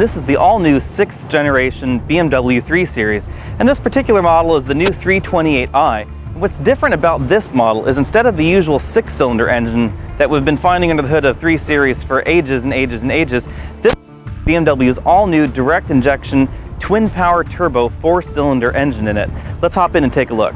This is the all-new 6th generation BMW 3 Series, and this particular model is the new 328i. What's different about this model is instead of the usual 6-cylinder engine that we've been finding under the hood of 3 Series for ages and ages and ages, this BMW's all-new direct injection twin-power turbo 4-cylinder engine in it. Let's hop in and take a look.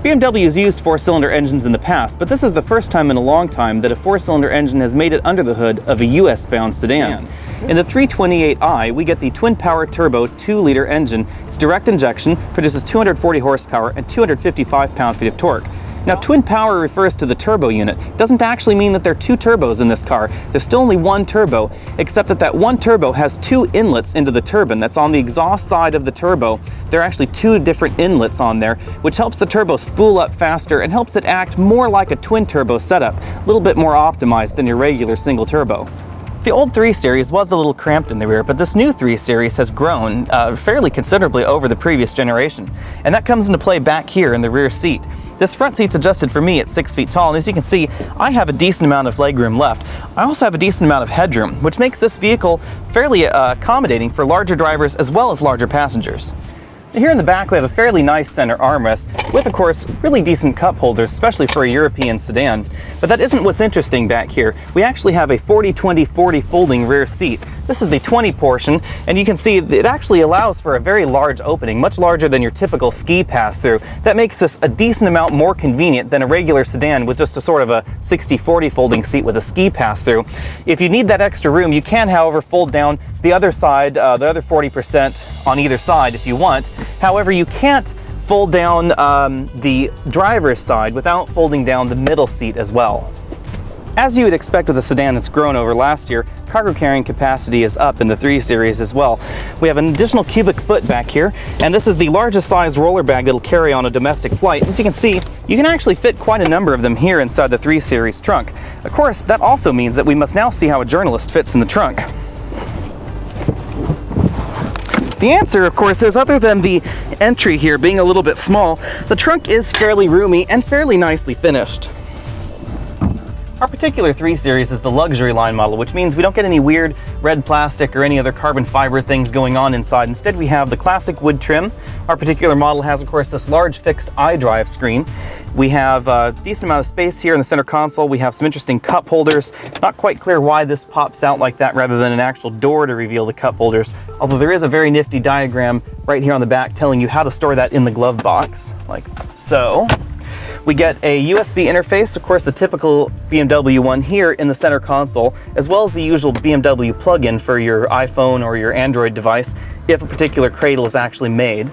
BMW has used 4-cylinder engines in the past, but this is the first time in a long time that a 4-cylinder engine has made it under the hood of a US-bound sedan. In the 328i, we get the twin-power turbo 2-liter engine. It's direct injection, produces 240 horsepower and 255 pound-feet of torque. Now, twin power refers to the turbo unit. It doesn't actually mean that there are 2 turbos in this car. There's still only 1 turbo, except that that 1 turbo has 2 inlets into the turbine. That's on the exhaust side of the turbo. There are actually 2 different inlets on there, which helps the turbo spool up faster and helps it act more like a twin turbo setup, a little bit more optimized than your regular single turbo. The old 3 Series was a little cramped in the rear, but this new 3 Series has grown fairly considerably over the previous generation. And that comes into play back here in the rear seat. This front seat's adjusted for me at 6 feet tall, and as you can see, I have a decent amount of legroom left. I also have a decent amount of headroom, which makes this vehicle fairly accommodating for larger drivers as well as larger passengers. Here in the back we have a fairly nice center armrest with, of course, really decent cup holders, especially for a European sedan. But that isn't what's interesting back here. We actually have a 40-20-40 folding rear seat. This is the 20 portion, and you can see it actually allows for a very large opening, much larger than your typical ski pass-through. That makes this a decent amount more convenient than a regular sedan with just a sort of a 60-40 folding seat with a ski pass-through. If you need that extra room, you can, however, fold down the other side, the other 40% on either side if you want. However, you can't fold down the driver's side without folding down the middle seat as well. As you would expect with a sedan that's grown over last year, cargo carrying capacity is up in the 3 Series as well. We have an additional cubic foot back here, and this is the largest size roller bag that'll carry on a domestic flight. As you can see, you can actually fit quite a number of them here inside the 3 Series trunk. Of course, that also means that we must now see how a journalist fits in the trunk. The answer, of course, is other than the entry here being a little bit small, the trunk is fairly roomy and fairly nicely finished. Our particular 3 Series is the luxury line model, which means we don't get any weird red plastic or any other carbon fiber things going on inside. Instead, we have the classic wood trim. Our particular model has, of course, this large fixed iDrive screen. We have a decent amount of space here in the center console. We have some interesting cup holders. Not quite clear why this pops out like that rather than an actual door to reveal the cup holders, although there is a very nifty diagram right here on the back telling you how to store that in the glove box, like so. We get a USB interface, of course the typical BMW one here in the center console, as well as the usual BMW plug-in for your iPhone or your Android device if a particular cradle is actually made.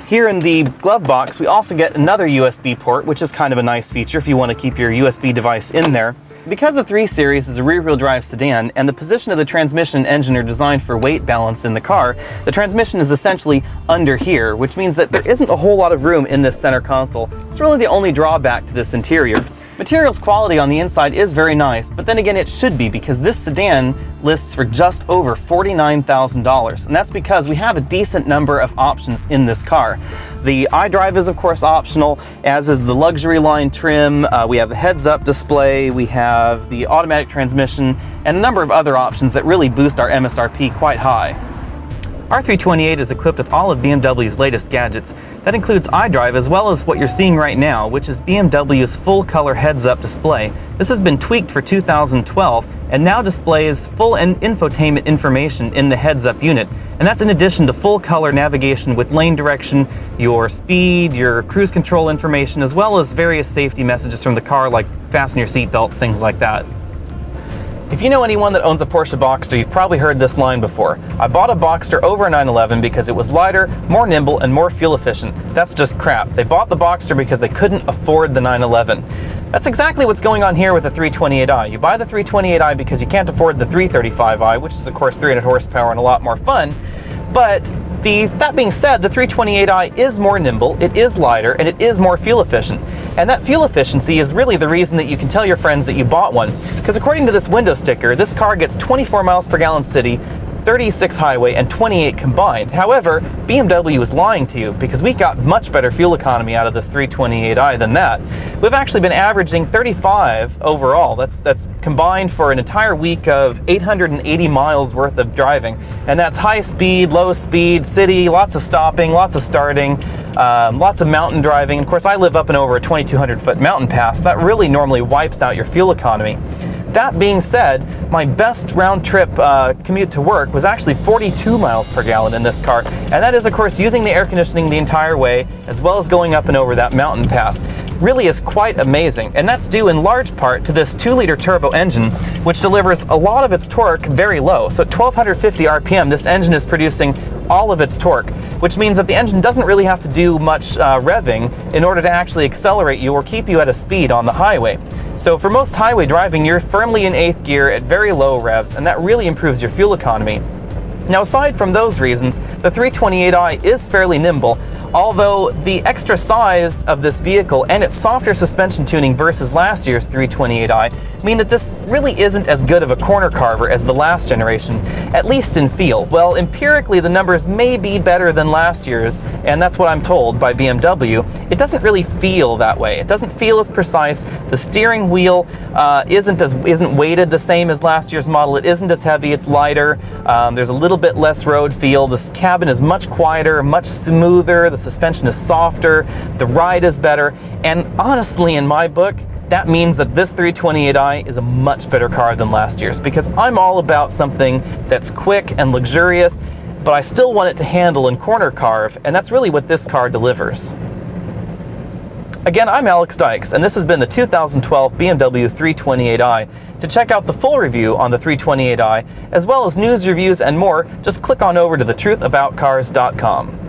Here in the glove box we also get another USB port, which is kind of a nice feature if you want to keep your USB device in there. Because the 3 Series is a rear-wheel drive sedan and the position of the transmission and engine are designed for weight balance in the car, the transmission is essentially under here, which means that there isn't a whole lot of room in this center console. It's really the only drawback to this interior. Materials quality on the inside is very nice, but then again it should be because this sedan lists for just over $49,000, and that's because we have a decent number of options in this car. The iDrive is of course optional, as is the luxury line trim. We have the heads-up display, we have the automatic transmission, and a number of other options that really boost our MSRP quite high. Our 328 is equipped with all of BMW's latest gadgets. That includes iDrive as well as what you're seeing right now, which is BMW's full-color heads-up display. This has been tweaked for 2012 and now displays full infotainment information in the heads-up unit. And that's in addition to full-color navigation with lane direction, your speed, your cruise control information, as well as various safety messages from the car like fasten your seatbelts, things like that. If you know anyone that owns a Porsche Boxster, you've probably heard this line before. I bought a Boxster over a 911 because it was lighter, more nimble, and more fuel efficient. That's just crap. They bought the Boxster because they couldn't afford the 911. That's exactly what's going on here with the 328i. You buy the 328i because you can't afford the 335i, which is of course 300 horsepower and a lot more fun. But that being said, the 328i is more nimble, it is lighter, and it is more fuel efficient. And that fuel efficiency is really the reason that you can tell your friends that you bought one. Because according to this window sticker, this car gets 24 miles per gallon city, 36 highway, and 28 combined. However, BMW is lying to you because we got much better fuel economy out of this 328i than that. We've actually been averaging 35 overall. That's combined for an entire week of 880 miles worth of driving. And that's high speed, low speed, city, lots of stopping, lots of starting, lots of mountain driving. Of course, I live up and over a 2,200 foot mountain pass. That really normally wipes out your fuel economy. That being said, my best round trip commute to work was actually 42 miles per gallon in this car. And that is, of course, using the air conditioning the entire way, as well as going up and over that mountain pass. Really is quite amazing. And that's due in large part to this 2-liter turbo engine, which delivers a lot of its torque very low. So at 1,250 RPM, this engine is producing all of its torque, which means that the engine doesn't really have to do much revving in order to actually accelerate you or keep you at a speed on the highway. So for most highway driving, you're firmly in 8th gear at very low revs, and that really improves your fuel economy. Now, aside from those reasons, the 328i is fairly nimble, although the extra size of this vehicle and its softer suspension tuning versus last year's 328i mean that this really isn't as good of a corner carver as the last generation, at least in feel. Well, empirically, the numbers may be better than last year's, and that's what I'm told by BMW. It doesn't really feel that way. It doesn't feel as precise. The steering wheel isn't weighted the same as last year's model. It isn't as heavy. It's lighter. There's a little bit less road feel. The cabin is much quieter, much smoother. The suspension is softer. The ride is better. And honestly, in my book, that means that this 328i is a much better car than last year's, because I'm all about something that's quick and luxurious, but I still want it to handle and corner carve, and that's really what this car delivers. Again, I'm Alex Dykes, and this has been the 2012 BMW 328i. To check out the full review on the 328i, as well as news, reviews, and more, just click on over to thetruthaboutcars.com.